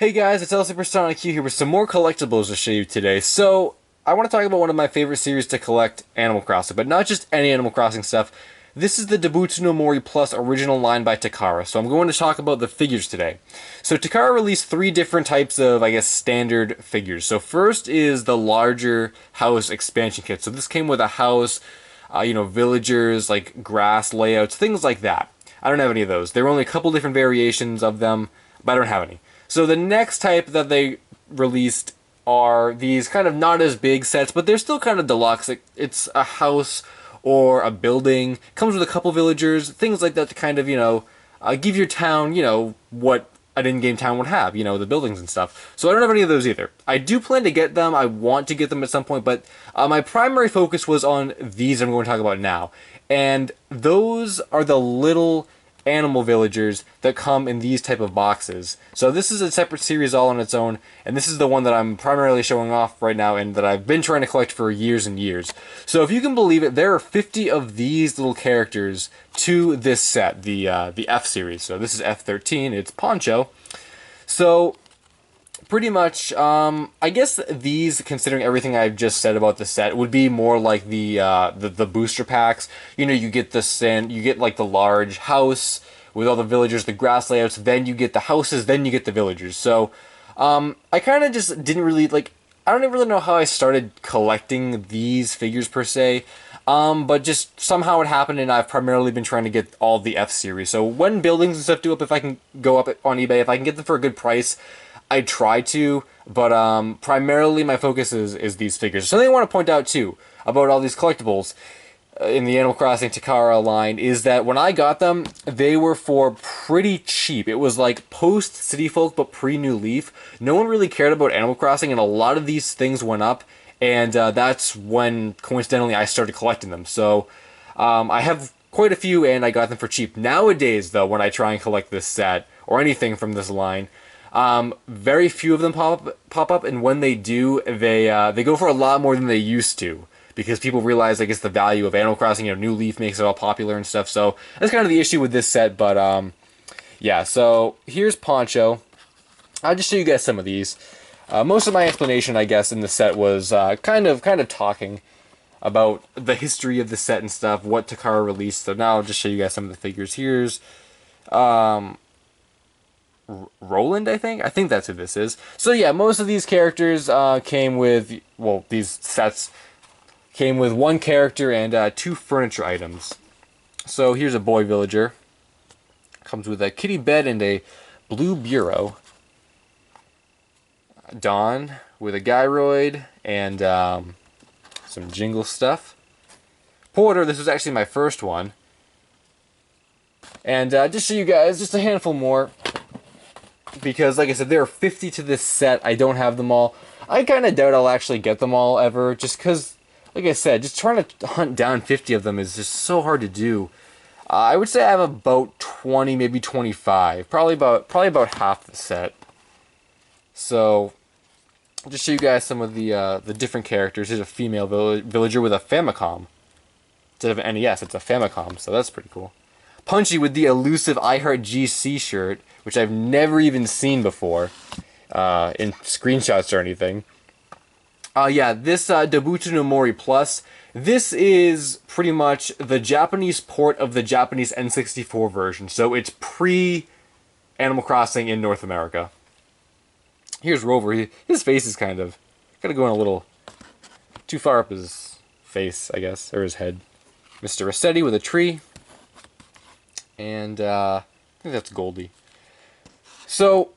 Hey guys, it's LSuperSonicQ here with some more collectibles to show you today. So, I want to talk about one of my favorite series to collect, Animal Crossing, but not just any Animal Crossing stuff. This is the Doubutsu No Mori Plus original line by Takara, so I'm going to talk about the figures today. So Takara released three different types of, standard figures. So first is the larger house expansion kit. So this came with a house, villagers, like grass layouts, things like that. I don't have any of those. There were only a couple different variations of them, but I don't have any. So the next type that they released are these kind of not as big sets, but they're still kind of deluxe. It's a house or a building, comes with a couple villagers, things like that to kind of, give your town, what an in-game town would have, the buildings and stuff. So I don't have any of those either. I do plan to get them. I want to get them at some point, but my primary focus was on these I'm going to talk about now. And those are the little animal villagers that come in these type of boxes. So this is a separate series all on its own, and this is the one that I'm primarily showing off right now and that I've been trying to collect for years and years. So if you can believe it, there are 50 of these little characters to this set, the F series. So this is F13, it's Poncho. So pretty much, I guess these, considering everything I've just said about the set, would be more like the booster packs. You get like the large house with all the villagers, the grass layouts, then you get the houses, then you get the villagers. So, I kind of just didn't really, I don't really know how I started collecting these figures per se, but just somehow it happened, and I've primarily been trying to get all the F series. So when buildings and stuff do up, if I can go up on eBay, if I can get them for a good price, I try to, but primarily my focus is these figures. Something I want to point out too about all these collectibles in the Animal Crossing Takara line is that when I got them, they were for pretty cheap. It was like post City Folk but pre New Leaf. No one really cared about Animal Crossing, and a lot of these things went up, and that's when coincidentally I started collecting them. So I have quite a few, and I got them for cheap. Nowadays, though, when I try and collect this set or anything from this line, very few of them pop up, and when they do, they go for a lot more than they used to, because people realize, I guess, the value of Animal Crossing. New Leaf makes it all popular and stuff. So that's kind of the issue with this set. But yeah. So here's Poncho. I'll just show you guys some of these. Most of my explanation, I guess, in the set was kind of talking about the history of the set and stuff, what Takara released. So now I'll just show you guys some of the figures. Here's Roland, I think that's who this is. So yeah, most of these characters came with, these sets came with one character and two furniture items. So here's a boy villager. Comes with a kitty bed and a blue bureau. Dawn with a gyroid and some jingle stuff. Porter, this was actually my first one. And just show you guys just a handful more, because, like I said, there are 50 to this set. I don't have them all. I kind of doubt I'll actually get them all ever, just because, like I said, just trying to hunt down 50 of them is just so hard to do. I would say I have about 20, maybe 25. Probably about half the set. So, I'll just show you guys some of the different characters. Here's a female villager with a Famicom. Instead of an NES, it's a Famicom, so that's pretty cool. Punchy with the elusive I Heart GC shirt, which I've never even seen before in screenshots or anything. Yeah, this Doubutsu No Mori Plus, this is pretty much the Japanese port of the Japanese N64 version, so it's pre-Animal Crossing in North America. Here's Robery. His face is kind of going a little too far up his face, I guess, or his head. Mr. Rossetti with a tree. And I think that's Goldie. So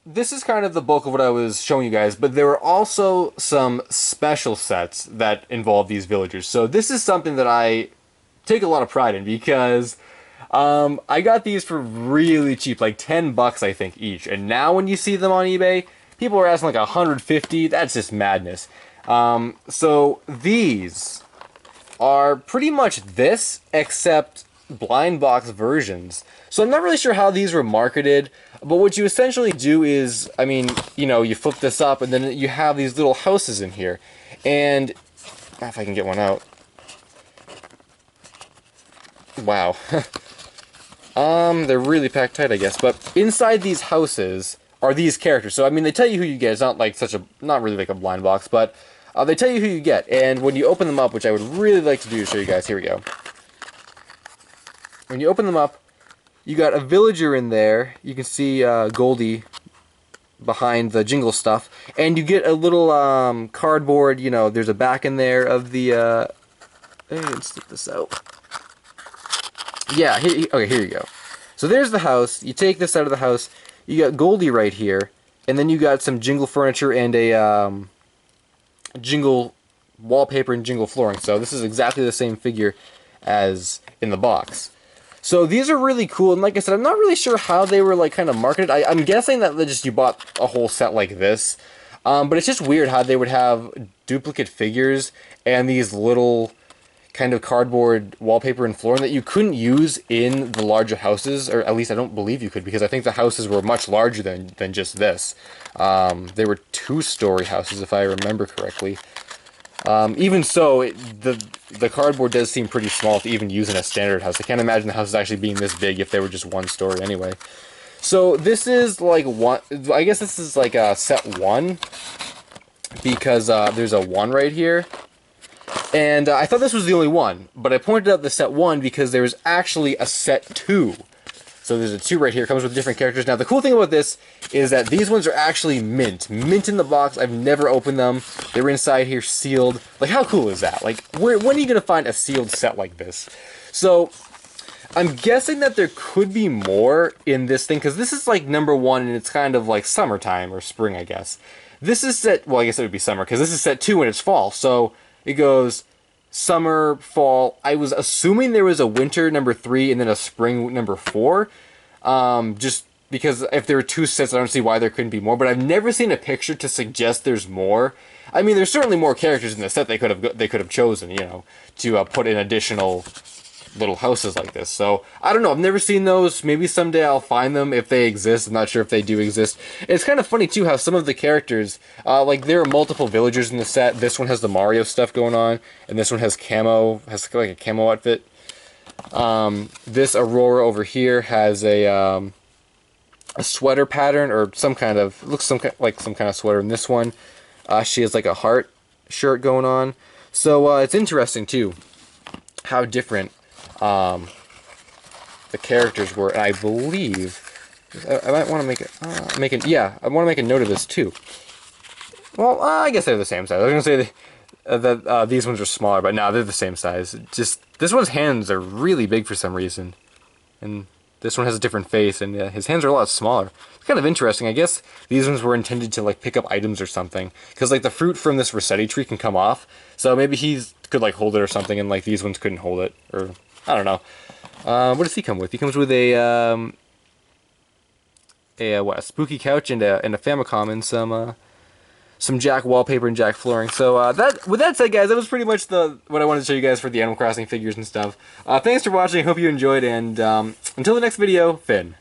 this is kind of the bulk of what I was showing you guys, but there were also some special sets that involve these villagers. So this is something that I take a lot of pride in, because I got these for really cheap, like 10 bucks I think each. And now when you see them on eBay, people are asking like 150. That's just madness. So these are pretty much this, except blind box versions. So I'm not really sure how these were marketed, but what you essentially do is, you flip this up and then you have these little houses in here. And if I can get one out. Wow. They're really packed tight, I guess. But inside these houses are these characters. So I mean, they tell you who you get. It's not like not really like a blind box, but they tell you who you get. And when you open them up, which I would really like to do to show you guys, here we go. When you open them up, you got a villager in there. You can see Goldie behind the jingle stuff, and you get a little cardboard. You know, there's a back in there of the. Let's stick this out. Yeah. Okay. Here you go. So there's the house. You take this out of the house. You got Goldie right here, and then you got some jingle furniture and a jingle wallpaper and jingle flooring. So this is exactly the same figure as in the box. So these are really cool, and like I said, I'm not really sure how they were like kind of marketed. I'm guessing that you bought a whole set like this, but it's just weird how they would have duplicate figures and these little kind of cardboard wallpaper and flooring that you couldn't use in the larger houses, or at least I don't believe you could, because I think the houses were much larger than just this. They were 2-story houses, if I remember correctly. Even so, the cardboard does seem pretty small to even use in a standard house. I can't imagine the houses actually being this big if they were just 1 story anyway. So this is like I guess this is like a set 1, because there's a 1 right here. And I thought this was the only one, but I pointed out the set 1 because there's actually a set 2. So there's a 2 right here, it comes with different characters. Now the cool thing about this is that these ones are actually mint in the box. I've never opened them. They're inside here sealed. Like, how cool is that? Like, when are you gonna find a sealed set like this? So I'm guessing that there could be more in this thing, because this is like number 1, and it's kind of like summertime or spring, I guess. This is set, well, I guess it would be summer, because this is set 2 and it's fall. So it goes summer, fall. I was assuming there was a winter number 3 and then a spring number 4. Just because if there were 2 sets, I don't see why there couldn't be more. But I've never seen a picture to suggest there's more. I mean, there's certainly more characters in the set they could have chosen, you know, to put in additional little houses like this. So I don't know. I've never seen those. Maybe someday I'll find them if they exist. I'm not sure if they do exist. It's kind of funny too how some of the characters, like there are multiple villagers in the set. This one has the Mario stuff going on, and this one has like a camo outfit. This Aurora over here has a sweater pattern or some kind of like some kind of sweater. In this one, she has like a heart shirt going on. So it's interesting too how different the characters were. And I believe I might want to I want to make a note of this too. Well, I guess they're the same size. I was gonna say that these ones are smaller, but no, they're the same size. Just this one's hands are really big for some reason, and this one has a different face, and his hands are a lot smaller. It's kind of interesting. I guess these ones were intended to like pick up items or something, because like the fruit from this Rossetti tree can come off, so maybe he could like hold it or something, and like these ones couldn't hold it, or I don't know. What does he come with? He comes with a spooky couch and a Famicom and some Jack wallpaper and Jack flooring. So with that said, guys, that was pretty much what I wanted to show you guys for the Animal Crossing figures and stuff. Thanks for watching. I hope you enjoyed, and until the next video, Finn.